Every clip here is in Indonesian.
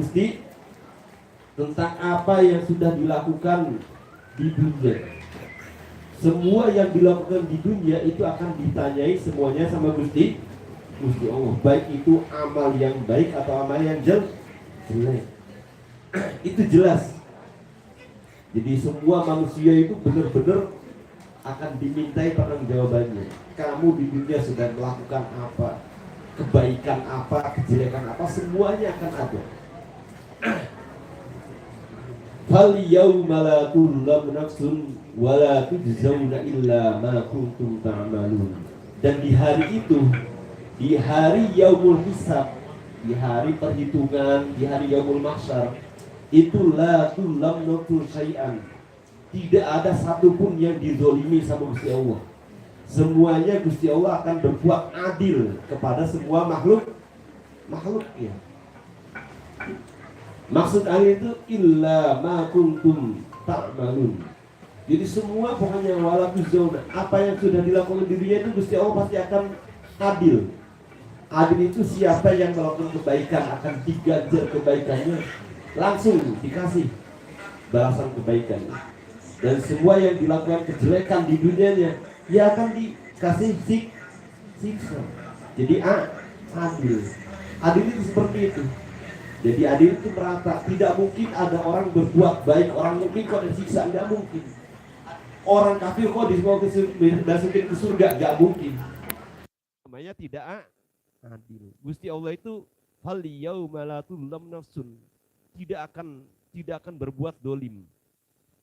Gusti tentang apa yang sudah dilakukan di dunia. Semua yang dilakukan di dunia itu akan ditanyai semuanya sama Gusti Allah. Baik itu amal yang baik atau amal yang jelek. Itu jelas. Jadi semua manusia itu benar-benar akan dimintai pertanggungjawabannya. Kamu di dunia sudah melakukan apa, kebaikan apa, kejelekan apa, semuanya akan ada. Fal yauma la tullamu nafsun wa la tujzauna illa ma kuntum ta'malun. Dan di hari itu, di hari yaumul hisab, di hari perhitungan, di hari yaumul mahsyar, itu la tullamu nafsun syai'an. Tidak ada satupun yang dizolimi sama Gusti Allah. Semuanya Gusti Allah akan berbuat adil kepada semua makhluknya. Maksud ayat itu illa ma kuntum ta'malun. Jadi semua pokoknya walaupun zona apa yang sudah dilakukan dirinya itu Gusti Allah pasti akan adil. Adil itu siapa yang melakukan kebaikan akan diganjar kebaikannya, langsung dikasih balasan kebaikannya. Dan semua yang dilakukan kejelekan di dunianya ya akan dikasih siksa. Jadi adil. Adil itu seperti itu. Jadi adil itu merata. Tidak mungkin ada orang berbuat baik, orang mukmin kok disiksa, tidak mungkin. Orang kafir kok dimasukin ke surga, tidak mungkin. Namanya tidak adil. Gusti Allah itu fal yauma la tuzlam nafsun. Tidak akan berbuat dolim.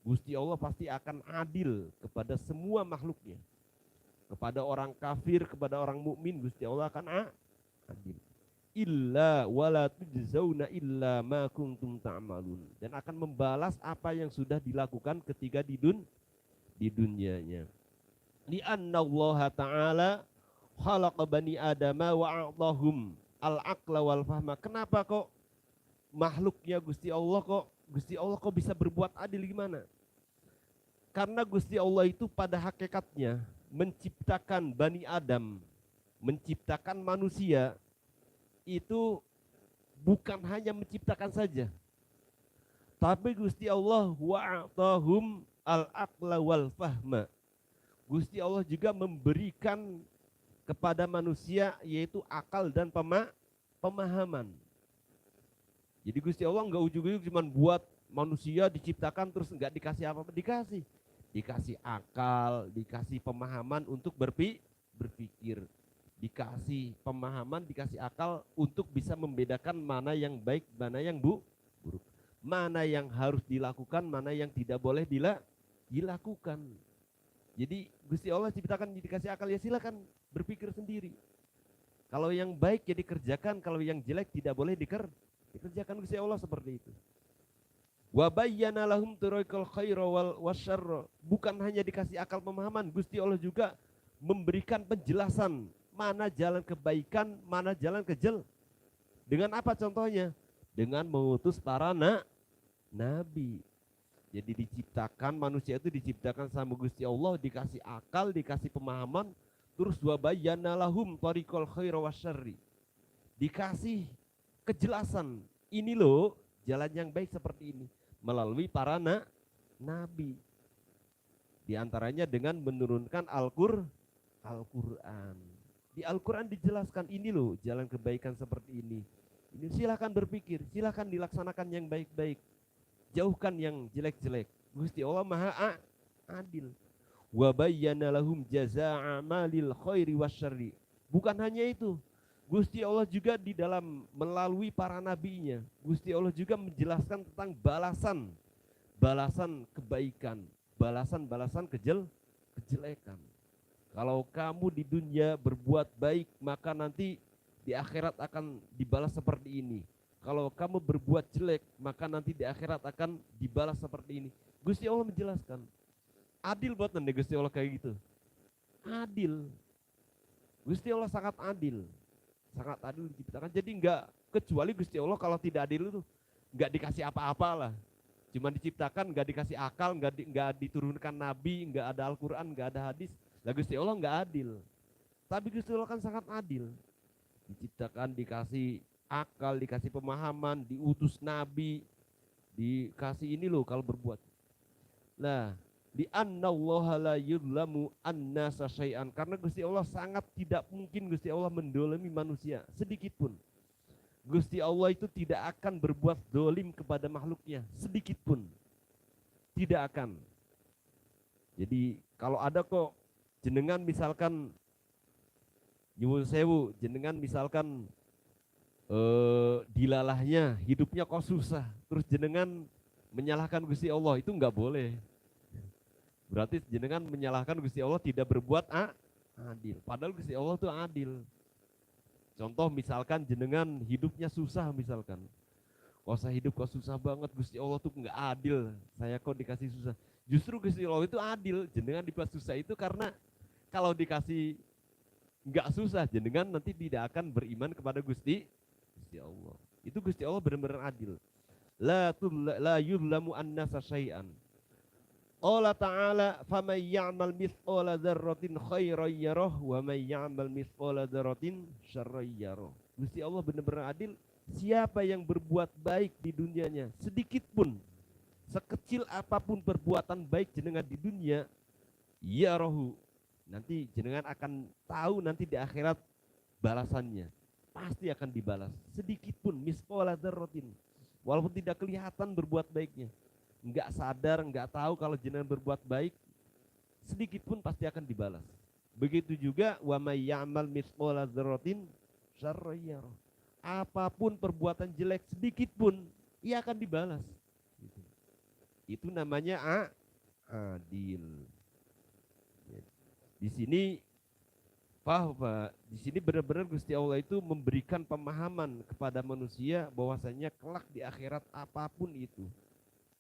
Gusti Allah pasti akan adil kepada semua makhluknya. Kepada orang kafir, kepada orang mukmin, Gusti Allah akan adil. Illa wala tujzauna illa ma kuntum ta'malun. Dan akan membalas apa yang sudah dilakukan ketika di dunianya. Li'anna Allah Ta'ala khalaqa bani adama wa a'tahum al-aqla wal fahma. Kenapa kok makhluknya Gusti Allah kok bisa berbuat adil gimana? Karena Gusti Allah itu pada hakikatnya menciptakan Bani Adam, menciptakan manusia, itu bukan hanya menciptakan saja. Tapi Gusti Allah wa'atahum al-aqla wal fahma. Gusti Allah juga memberikan kepada manusia yaitu akal dan pemahaman. Jadi Gusti Allah enggak ujug-ujug cuma buat manusia diciptakan terus enggak dikasih apa-apa, dikasih akal, dikasih pemahaman untuk berpikir, dikasih pemahaman, dikasih akal untuk bisa membedakan mana yang baik, mana yang buruk, mana yang harus dilakukan, mana yang tidak boleh dilakukan. Jadi Gusti Allah ciptakan dikasih akal ya silakan berpikir sendiri. Kalau yang baik ya dikerjakan, kalau yang jelek tidak boleh dikerjakan. Gusti Allah seperti itu. Wa bayyana lahum tariqal khaira wal wasyarr. Bukan hanya dikasih akal pemahaman, Gusti Allah juga memberikan penjelasan mana jalan kebaikan, mana jalan kejel. Dengan apa contohnya? Dengan mengutus para nabi. Jadi diciptakan manusia itu diciptakan sama Gusti Allah, dikasih akal, dikasih pemahaman, terus wa bayyana lahum tariqal khaira wasyarr. Dikasih kejelasan. Ini loh jalan yang baik seperti ini melalui para nabi. Di antaranya dengan menurunkan Al-Qur'an. Di Al-Qur'an dijelaskan ini loh jalan kebaikan seperti ini. Ini silakan berpikir, silakan dilaksanakan yang baik-baik. Jauhkan yang jelek-jelek. Gusti Allah Maha adil. Wa bayyana lahum jazaa'a amalil khairi wasyarri. Bukan hanya itu. Gusti Allah juga di dalam melalui para nabinya, Gusti Allah juga menjelaskan tentang balasan kebaikan, balasan kejelekan. Kalau kamu di dunia berbuat baik, maka nanti di akhirat akan dibalas seperti ini. Kalau kamu berbuat jelek, maka nanti di akhirat akan dibalas seperti ini. Gusti Allah menjelaskan. Adil buat nanti Gusti Allah kayak gitu. Adil. Gusti Allah sangat adil. Sangat adil diciptakan. Jadi enggak, kecuali Gusti Allah kalau tidak adil itu enggak dikasih apa-apa lah. Cuma diciptakan, enggak dikasih akal, enggak diturunkan nabi, enggak ada Al-Qur'an, enggak ada hadis. Lah Gusti Allah enggak adil. Tapi Gusti Allah kan sangat adil. Diciptakan, dikasih akal, dikasih pemahaman, diutus nabi, dikasih ini loh kalau berbuat. Nah, di annallaha la yudlamu annasa syai'an, karena Gusti Allah sangat tidak mungkin Gusti Allah mendolimi manusia sedikit pun. Gusti Allah itu tidak akan berbuat dolim kepada makhluknya sedikit pun, tidak akan. Jadi kalau ada kok jenengan misalkan nyuwun sewu, jenengan misalkan dilalahnya hidupnya kok susah, terus jenengan menyalahkan Gusti Allah, itu nggak boleh. Berarti jenengan menyalahkan Gusti Allah tidak berbuat adil. Padahal Gusti Allah itu adil. Contoh misalkan jenengan hidupnya susah misalkan. Kok saya hidup kok susah banget, Gusti Allah tuh nggak adil. Saya kok dikasih susah. Justru Gusti Allah itu adil. Jenengan dibuat susah itu karena kalau dikasih nggak susah, jenengan nanti tidak akan beriman kepada Gusti Allah. Itu Gusti Allah benar-benar adil. La yuzlamu annasa syai'an. Allah Ta'ala faman ya'mal mithqala dzarratin khairan yarah wa man ya'mal mithqala dzarratin syarran yarah. Gusti Allah benar-benar adil. Siapa yang berbuat baik di dunianya sedikit pun, sekecil apapun perbuatan baik jenengan di dunia, ya rohu, nanti jenengan akan tahu nanti di akhirat balasannya. Pasti akan dibalas. Sedikit pun mithqala dzarratin. Walaupun tidak kelihatan berbuat baiknya. Enggak sadar, enggak tahu kalau jenengan berbuat baik, sedikit pun pasti akan dibalas. Begitu juga wa may ya'mal mithqala dzarratin syarran yarah. Apapun perbuatan jelek sedikit pun, ia akan dibalas. Itu namanya adil. Di sini di sini benar-benar Gusti Allah itu memberikan pemahaman kepada manusia bahwasanya kelak di akhirat apapun itu,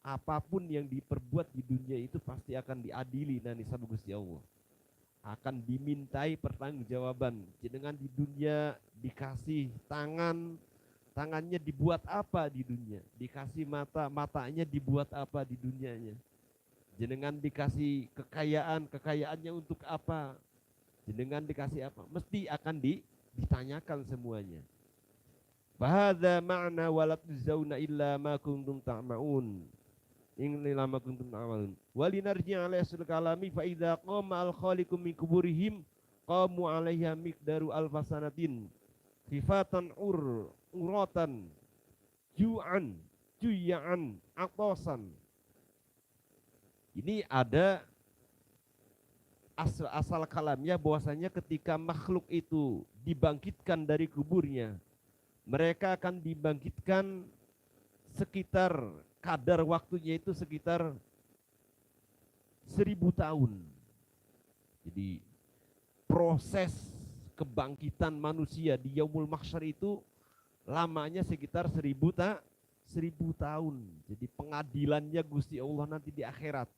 apapun yang diperbuat di dunia itu pasti akan diadili nanti sama Gusti Allah. Akan dimintai pertanggungjawaban. Jenengan di dunia dikasih tangan, tangannya dibuat apa di dunia? Dikasih mata, matanya dibuat apa di dunianya? Jenengan dikasih kekayaan, kekayaannya untuk apa? Jenengan dikasih apa? Mesti akan ditanyakan semuanya. Bahadza ma'na wala tujzauna illa ma kuntum ta'maun. Ingin lama kuntum ta'malun. Walinarji alaihi kalami fa idza qama al khaliqum min kuburihim qamu alaiha miqdaru alfasanatin khifatan uratan ju'an juya'an aqtasan. Ini ada asal kalamnya bahwasanya ketika makhluk itu dibangkitkan dari kuburnya, mereka akan dibangkitkan sekitar kadar waktunya itu sekitar 1000 tahun. Jadi proses kebangkitan manusia di Yaumul Mahsyar itu lamanya sekitar 1000 tahun. Jadi pengadilannya Gusti Allah nanti di akhirat.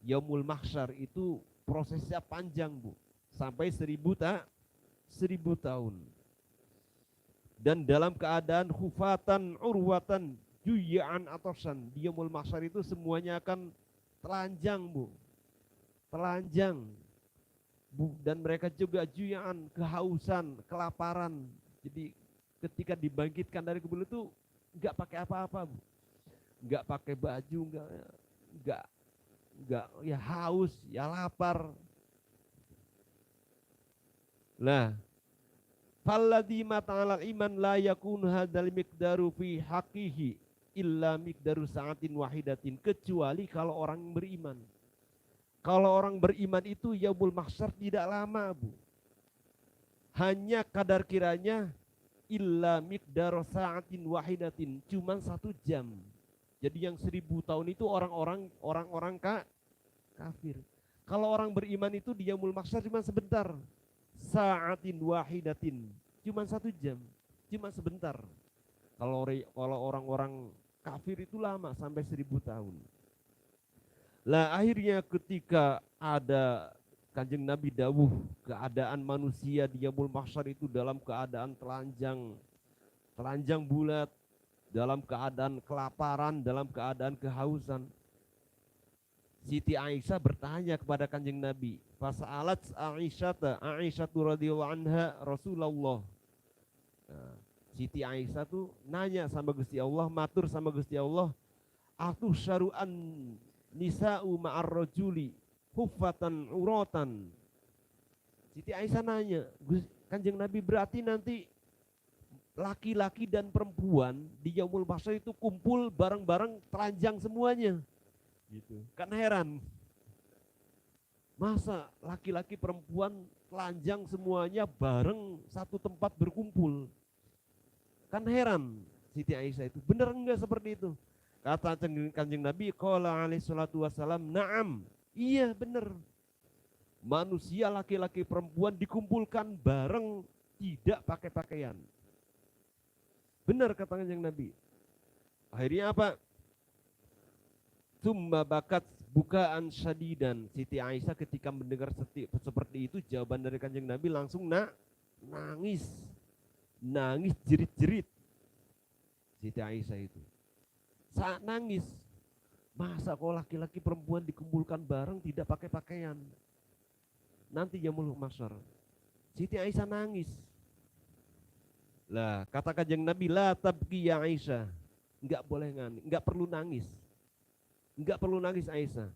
Yaumul Mahsyar itu prosesnya panjang, Bu. Sampai 1000 tahun. Dan dalam keadaan khufatan urwatan juyaan atosan, di Yaumul Mahsyar itu semuanya akan telanjang, Bu. Telanjang. Bu, dan mereka juga juyaan, kehausan, kelaparan. Jadi ketika dibangkitkan dari kubur itu enggak pakai apa-apa, Bu. Enggak pakai baju, enggak ya haus, ya lapar. Nah, falladzi mata'alal iman la yakun hadzal miqdaru fi haqqihi illa miqdaru sa'atin wahidatin, kecuali kalau orang beriman. Kalau orang beriman itu Yaumul Mahsyar tidak lama, Bu. Hanya kadar kiranya illa miqdaru sa'atin wahidatin, cuman 1 jam. Jadi yang 1000 tahun itu orang-orang kafir. Kalau orang beriman itu di Yaumul Mahsyar cuma sebentar. Sa'atin wahidatin, cuma 1 jam, cuma sebentar. Kalau orang-orang kafir itu lama sampai 1000 tahun. Lah akhirnya ketika ada Kanjeng Nabi dawuh keadaan manusia di Yaumul Mahsyar itu dalam keadaan telanjang bulat, dalam keadaan kelaparan, dalam keadaan kehausan. Siti Aisyah bertanya kepada Kanjeng Nabi, fas'alat Aisyah radhiyallahu anha Rasulullah. Nah, Siti Aisyah tuh nanya sama Gusti Allah, matur sama Gusti Allah, atu syaru'an nisa'u ma'ar rajuli huffatan uratan. Siti Aisyah nanya, Kanjeng Nabi berarti nanti laki-laki dan perempuan di Yaumul Mahsyar itu kumpul bareng-bareng telanjang semuanya. Gitu. Kan heran. Masa laki-laki perempuan telanjang semuanya bareng satu tempat berkumpul? Kan heran Siti Aisyah itu. Benar enggak seperti itu? Kata Kanjeng Nabi, qala alaihi salatu wassalam, na'am. Iya benar. Manusia laki-laki perempuan dikumpulkan bareng tidak pakai pakaian. Benar kata Kanjeng Nabi. Akhirnya apa? Tsumma bakat bukaan syadidan. Siti Aisyah ketika mendengar seperti itu, jawaban dari Kanjeng Nabi langsung nangis. Nangis jerit-jerit. Siti Aisyah itu. Saat nangis. Masa kok laki-laki perempuan dikumpulkan bareng tidak pakai pakaian? Nanti Yaumul Mahsyar. Siti Aisyah nangis. Lah, kata Kanjeng Nabi, la tabki ya Aisyah. Enggak boleh nangis, enggak perlu nangis. Enggak perlu nangis Aisyah.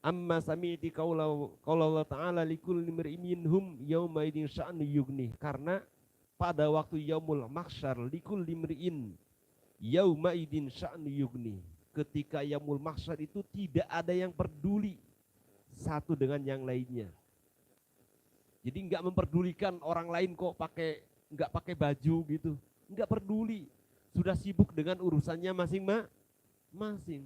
Amma sami'ti qaula Allah Ta'ala likulli imri'in minhum yauma idin sya'nu yughni. Karena pada waktu Yaumul Mahsyar likulli imri'in yauma idin sya'nu yughni. Ketika Yaumul Mahsyar itu tidak ada yang peduli satu dengan yang lainnya. Jadi enggak memperdulikan orang lain kok enggak pakai baju gitu. Enggak peduli. Sudah sibuk dengan urusannya masing-masing.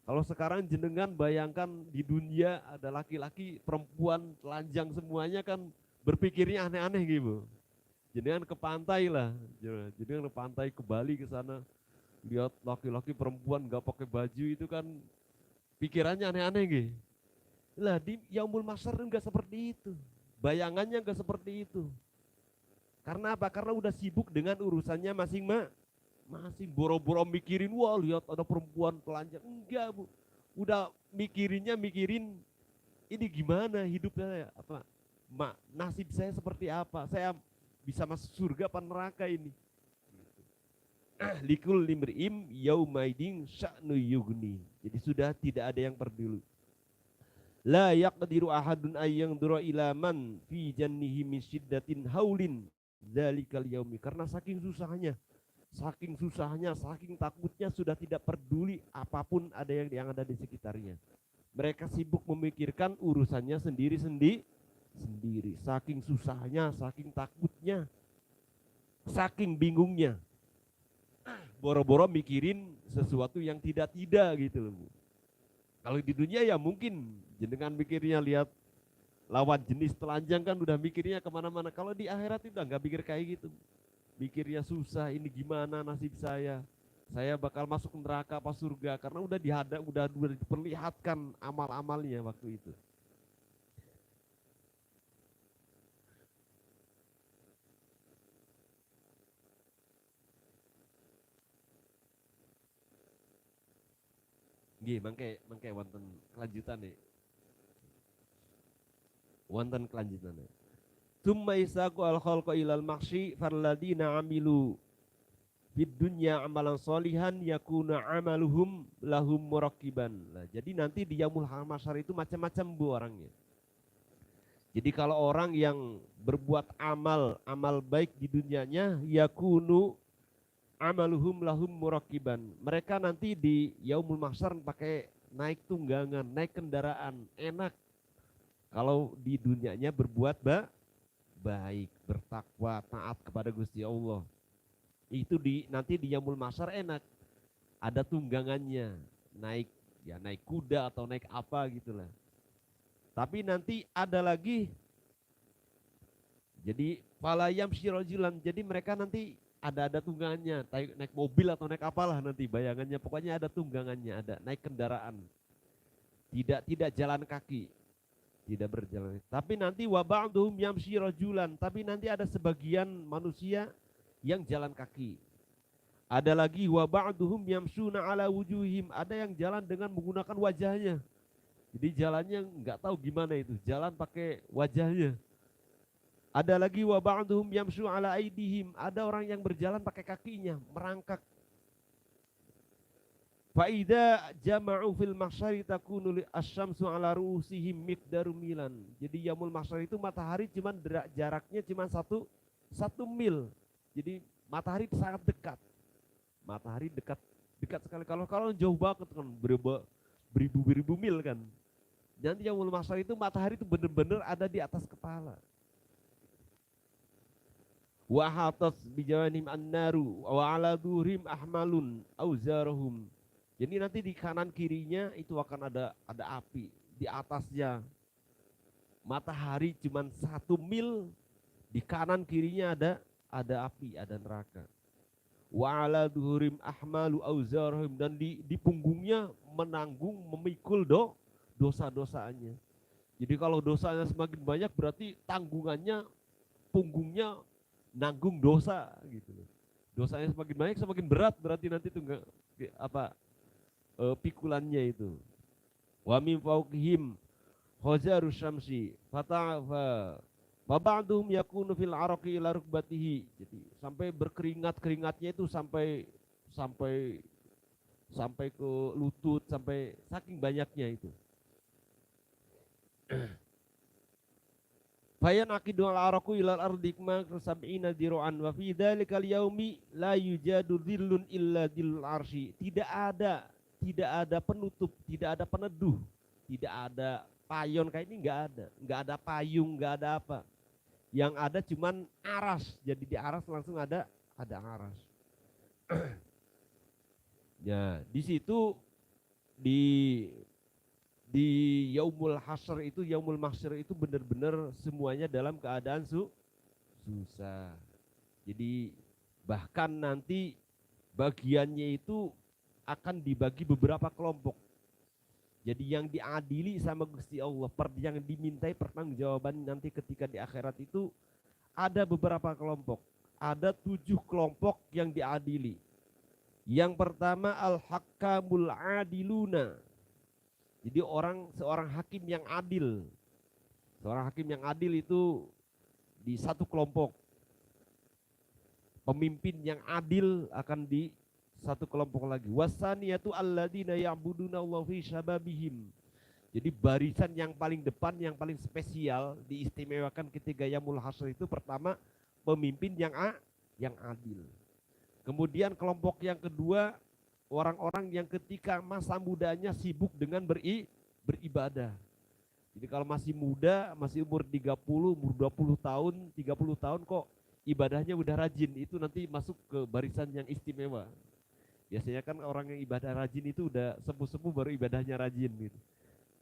Kalau sekarang jenengan bayangkan di dunia ada laki-laki, perempuan, telanjang semuanya kan berpikirnya aneh-aneh gitu. Jenengan ke pantai lah. Jenengan ke pantai, ke Bali, ke sana. Lihat laki-laki perempuan enggak pakai baju itu kan pikirannya aneh-aneh gitu. Lah di Yaumul Mahsyar enggak seperti itu. Bayangannya enggak seperti itu. Karena apa? Karena udah sibuk dengan urusannya masing-masing. Boro-boro mikirin, wah lihat ada perempuan telanjang. Enggak bu, udah mikirin ini gimana hidupnya, apa nasib saya seperti apa, saya bisa masuk surga apa neraka ini. Likul limri'im yaumaidin sya'nu yughni. Jadi sudah tidak ada yang peduli. La yaqdiru ahadun ayyandura ila man fi jannihi min syiddatin haulin dzalikal yaumi. Karena saking susahnya, saking takutnya sudah tidak peduli apapun ada yang ada di sekitarnya. Mereka sibuk memikirkan urusannya sendiri. Saking susahnya, saking takutnya, saking bingungnya. Boro-boro mikirin sesuatu yang tidak gitu loh. Kalau di dunia ya mungkin jenengan mikirnya lihat lawan jenis telanjang kan udah mikirnya kemana-mana. Kalau di akhirat itu udah nggak mikir kayak gitu. Mikirnya susah, ini gimana nasib saya bakal masuk neraka apa surga, karena udah diperlihatkan amal-amalnya waktu itu. Nggih, mangke wonten kelanjutane. Wonten kelanjutane. Tsumma isaqu al-khalqa ilal mahsyi farladina amilu fid dunya amalan solihan yakuna amaluhum lahum muraqiban. Nah, jadi nanti di Yaumul Mahsyar itu macam-macam bu orangnya. Jadi kalau orang yang berbuat amal baik di dunianya, yakunu amaluhum lahum muraqiban. Mereka nanti di Yaumul Mahsyar pakai naik tunggangan, naik kendaraan, enak. Kalau di dunianya berbuat baik, bertakwa, taat kepada Gusti Allah. Itu nanti di Yaumul Mahsyar enak. Ada tunggangannya, naik kuda atau naik apa gitulah. Tapi nanti ada lagi, jadi falayam syirajulan, jadi mereka nanti ada tunggangannya, naik mobil atau naik apalah nanti bayangannya, pokoknya ada tunggangannya, ada naik kendaraan. Tidak jalan kaki, tidak berjalan. Tapi nanti wa ba'duhum yamshi rajulan, tapi nanti ada sebagian manusia yang jalan kaki. Ada lagi wa ba'duhum yamshuna ala wujuhim, ada yang jalan dengan menggunakan wajahnya. Jadi jalannya nggak tahu gimana itu, jalan pakai wajahnya. Ada lagi wa ba'duhum yamshu ala aidihim, ada orang yang berjalan pakai kakinya, merangkak. Fa idza jama'u fil mahsyari takunu asy-syamsu ala ru'usihim miqdaru milan. Jadi yaumul mahsyar itu matahari cuman jaraknya cuma satu mil. Jadi matahari sangat dekat. Matahari dekat sekali. Kalau jauh banget kan beribu-ribu mil kan. Nanti yaumul mahsyar itu matahari itu benar-benar ada di atas kepala. Wa hatas bijawanim an-naru wa ala duhrim ahmalun auzarahum. Jadi nanti di kanan kirinya itu akan ada api, di atasnya matahari cuman 1 mil, di kanan kirinya ada api, ada neraka. Wa ala duhurim ahmalu auzarahum, dan di punggungnya menanggung, memikul dosa-dosanya. Jadi kalau dosanya semakin banyak berarti tanggungannya, punggungnya nanggung dosa gitu. Dosanya semakin banyak semakin berat, berarti nanti itu enggak pikulannya itu. Wa min fawqihim khazarus syamsi fatafa fa ba'duhum yakunu fil araqi ila rukbatihi. Jadi sampai berkeringat-keringatnya itu sampai ke lutut, sampai saking banyaknya itu. Fayan aqidu al-araqu ila al-ardi kama sab'ina diru'an wa fi dzalikal yaumi la yujadu dhillun illa dhillul arsy. Tidak ada penutup, tidak ada peneduh, tidak ada payon kayak ini, enggak ada payung, enggak ada apa. Yang ada cuman aras. Jadi di aras langsung ada aras. Ya, di situ di yaumul hasyr itu, yaumul mahsyar itu benar-benar semuanya dalam keadaan susah. Jadi bahkan nanti bagiannya itu akan dibagi beberapa kelompok. Jadi yang diadili sama Gusti Allah, yang dimintai pertanggungjawaban nanti ketika di akhirat itu ada beberapa kelompok. Ada 7 kelompok yang diadili. Yang pertama al-hakamul adiluna. Jadi seorang hakim yang adil. Seorang hakim yang adil itu di satu kelompok. Pemimpin yang adil akan di satu kelompok lagi. Wasaniyatu alladzina ya'buduna Allah fi syababihim. Jadi barisan yang paling depan, yang paling spesial diistimewakan ketika yaumul hasyr itu pertama pemimpin yang adil. Kemudian kelompok yang kedua orang-orang yang ketika masa mudanya sibuk dengan beribadah. Jadi kalau masih muda, masih umur 30, umur 20 tahun, 30 tahun kok ibadahnya udah rajin, itu nanti masuk ke barisan yang istimewa. Biasanya kan orang yang ibadah rajin itu udah sepuh-sepuh baru ibadahnya rajin gitu.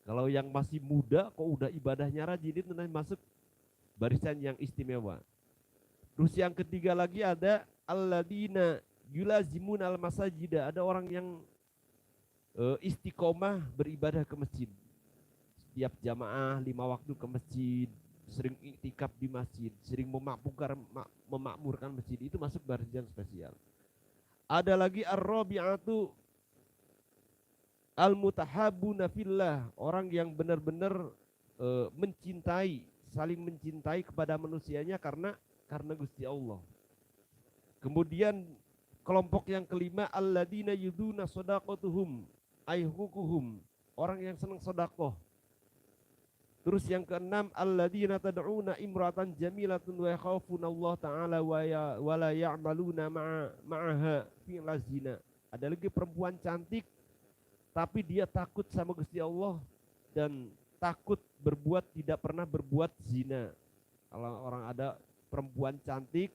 Kalau yang masih muda kok udah ibadahnya rajin, itu nanti masuk barisan yang istimewa. Terus yang ketiga lagi ada alladzina yulazimun al-masajida, ada orang yang istiqomah beribadah ke masjid. Setiap jamaah 5 waktu ke masjid, sering iktikaf di masjid, sering memakmurkan masjid, itu masuk barisan spesial. Ada lagi ar-rabi'atu al-mutahabbuna fillah, orang yang benar-benar mencintai, saling mencintai kepada manusianya karena Gusti Allah. Kemudian kelompok yang kelima alladzina yuduna shadaqatuhum ay huquhum, orang yang senang sedekah. Terus yang keenam alladzina tad'una imratan jamilatun wa yakhafuna Allah taala wa la ya'maluna ma'aha fi lazina. Ada lagi perempuan cantik tapi dia takut sama Gusti Allah dan takut tidak pernah berbuat zina. Kalau orang ada perempuan cantik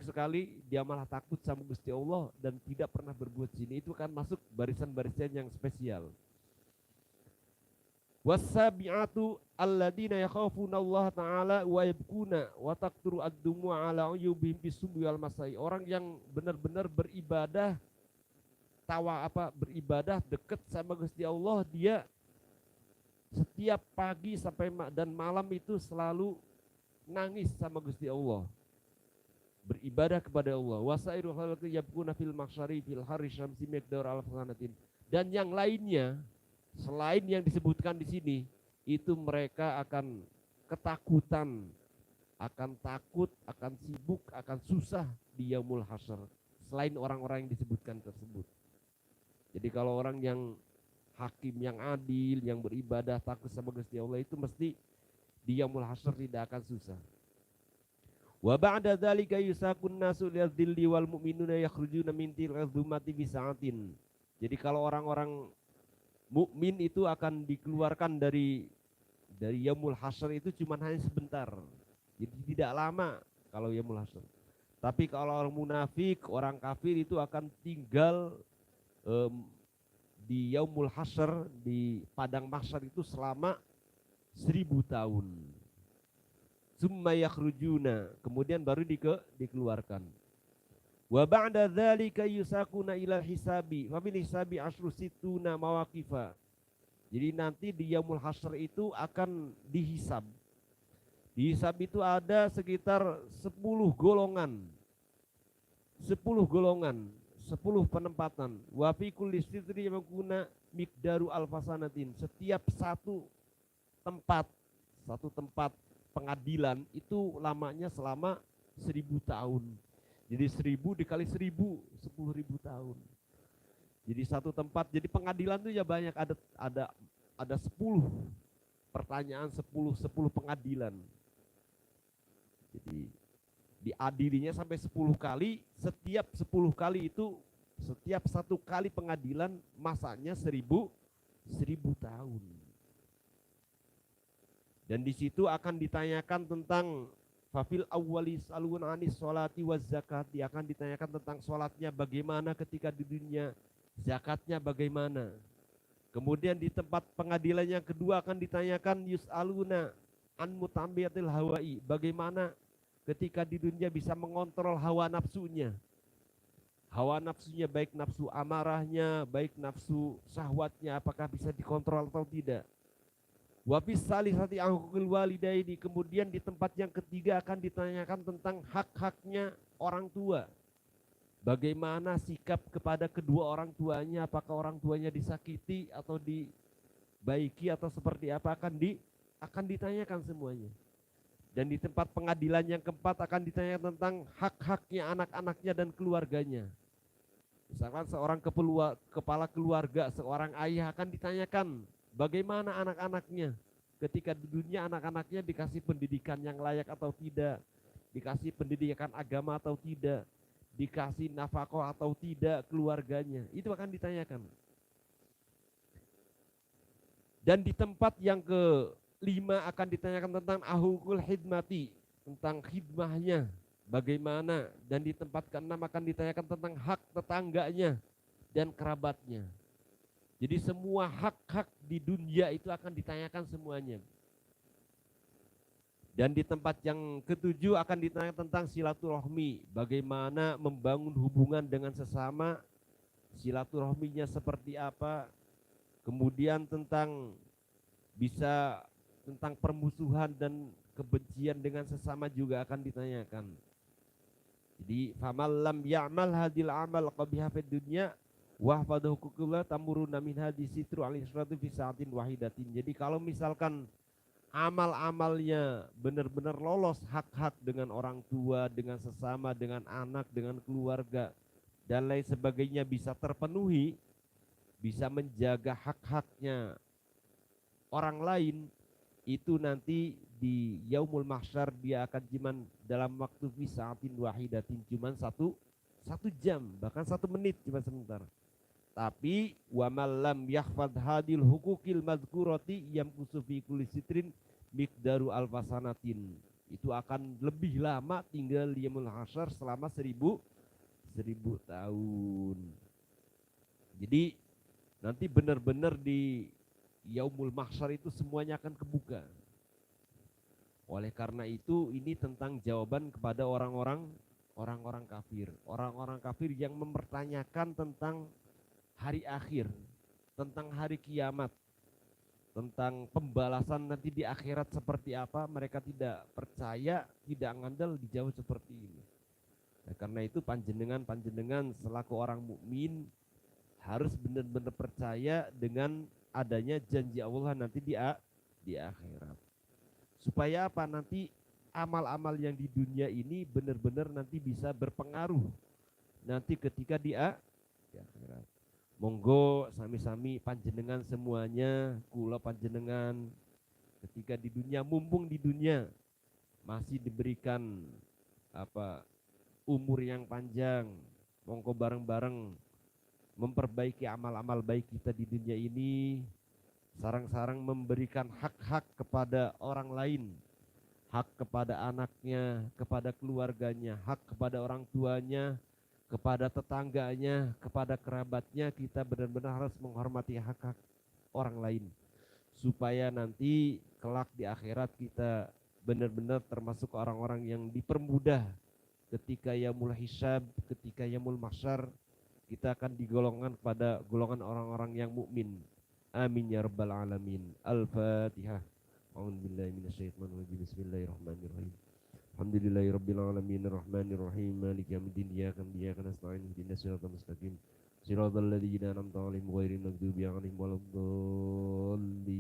sekali, dia malah takut sama Gusti Allah dan tidak pernah berbuat zina, itu kan masuk barisan-barisan yang spesial. Wasabi'atu alladzina yakhafuna Allah taala wa yabkuna wa taqturu ad-dumu ala uyubihim bisubhi wal masai. Orang yang benar-benar beribadah beribadah dekat sama Gusti Allah, dia setiap pagi sampai dan malam itu selalu nangis sama Gusti Allah, beribadah kepada Allah. Wasairu khalqi yabkuna fil mahsyari fil harri syamsi miqdar al-sanatin. Dan yang lainnya selain yang disebutkan di sini, itu mereka akan ketakutan akan takut, akan sibuk, akan susah di yaumul hasyr selain orang-orang yang disebutkan tersebut. Jadi kalau orang yang hakim, yang adil, yang beribadah takut sama Gusti Allah itu mesti di yaumul hasyr tidak akan susah. Wa ba'da dzalika yusakun nasu lil wal mu'minuna yakhrujuna min tilkal dzumati bi sa'atin. Jadi kalau orang-orang mukmin itu akan dikeluarkan dari yaumul hasyr itu cuma hanya sebentar. Jadi tidak lama kalau yaumul hasyr. Tapi kalau orang munafik, orang kafir itu akan tinggal di yaumul hasyr, di padang mahsyar itu selama 1000 tahun. Summa yakhrujuna, kemudian baru dikeluarkan. Wa ba'da dzalika yusakuna ila hisabi, fa bil hisabi asyru situna mawaqifa. Jadi nanti di yaumul hasyr itu akan dihisab. Dihisab itu ada sekitar 10 golongan. 10 golongan, 10 penempatan. Wa fi kulli sitri yakuna miqdaru alfasanatin. Setiap satu tempat pengadilan itu lamanya selama 1000 tahun. Jadi 1000 dikali 1000, 10.000 tahun. Jadi satu tempat, jadi pengadilan itu ya banyak, ada 10 pertanyaan, 10 pengadilan. Jadi diadilinya sampai 10 kali, setiap 10 kali itu, setiap satu kali pengadilan masanya 1000 tahun. Dan di situ akan ditanyakan tentang fafil awwali salun anis sholati waz zakati, akan ditanyakan tentang sholatnya bagaimana ketika di dunia, zakatnya bagaimana. Kemudian di tempat pengadilan yang kedua akan ditanyakan yus'aluna an mutambiyatil hawai, bagaimana ketika di dunia bisa mengontrol hawa nafsunya. Hawa nafsunya baik nafsu amarahnya, baik nafsu syahwatnya, apakah bisa dikontrol atau tidak. Wafis salisati ahukul walidaini, kemudian di tempat yang ketiga akan ditanyakan tentang hak-haknya orang tua. Bagaimana sikap kepada kedua orang tuanya, apakah orang tuanya disakiti atau dibaiki atau seperti apa, akan ditanyakan semuanya. Dan di tempat pengadilan yang keempat akan ditanyakan tentang hak-haknya anak-anaknya dan keluarganya. Misalkan seorang kepala keluarga, seorang ayah akan ditanyakan bagaimana anak-anaknya ketika di dunia, anak-anaknya dikasih pendidikan yang layak atau tidak, dikasih pendidikan agama atau tidak, dikasih nafkah atau tidak keluarganya, itu akan ditanyakan. Dan di tempat yang kelima akan ditanyakan tentang ahukul hidmati, tentang khidmahnya bagaimana. Dan di tempat keenam akan ditanyakan tentang hak tetangganya dan kerabatnya. Jadi semua hak-hak di dunia itu akan ditanyakan semuanya. Dan di tempat yang ketujuh akan ditanyakan tentang silaturahmi, bagaimana membangun hubungan dengan sesama, silaturahminya seperti apa. Kemudian tentang permusuhan dan kebencian dengan sesama juga akan ditanyakan. Jadi famal lam ya'mal hadil amal qabiha fid dunya wahfadahu hukukullah tamuruna min hadis sitru al-isratu fi sa'atin wahidatin. Jadi kalau misalkan amal-amalnya benar-benar lolos hak-hak dengan orang tua, dengan sesama, dengan anak, dengan keluarga dan lain sebagainya bisa terpenuhi, bisa menjaga hak-haknya orang lain, itu nanti di yaumul mahsyar dia akan cuman dalam waktu fi sa'atin wahidatin, cuman satu jam, bahkan 1 menit, cuma sebentar. Tapi wa malam yahfad hadil hukukil madhkurati yamkusu fi kulli sitrin miqdaru alfasanatin. Itu akan lebih lama tinggal di yaumul hasyar selama 1000 tahun. Jadi nanti benar-benar di yaumul mahsyar itu semuanya akan kebuka. Oleh karena itu ini tentang jawaban kepada orang-orang kafir. Orang-orang kafir yang mempertanyakan tentang hari akhir, tentang hari kiamat, tentang pembalasan nanti di akhirat seperti apa, mereka tidak percaya, tidak ngandel dijawab seperti ini. Nah, karena itu panjenengan selaku orang mukmin harus benar-benar percaya dengan adanya janji Allah nanti di akhirat. Supaya apa? Nanti amal-amal yang di dunia ini benar-benar nanti bisa berpengaruh nanti ketika di akhirat. Monggo sami-sami panjenengan semuanya, kula panjenengan ketika di dunia, mumpung di dunia masih diberikan apa umur yang panjang, monggo bareng-bareng memperbaiki amal-amal baik kita di dunia ini, sarang-sarang memberikan hak-hak kepada orang lain, hak kepada anaknya, kepada keluarganya, hak kepada orang tuanya, kepada tetangganya, kepada kerabatnya. Kita benar-benar harus menghormati hak-hak orang lain supaya nanti kelak di akhirat kita benar-benar termasuk orang-orang yang dipermudah ketika yaumul hisab, ketika yaumul mahsyar, kita akan digolongkan pada golongan orang-orang yang mukmin. Amin ya rabbal alamin. Al-Fatihah. A'udzubillahi minasyaitonirrajim. Bismillahirrahmanirrahim. Alhamdulillahirabbil alamin arrahmanir rahim maliki yaumiddin iyyaka na'budu wa iyyaka nasta'in ihdinas siratal mustaqim siratal ladzina an'amta 'alaihim ghairil maghdubi 'alaihim waladdallin.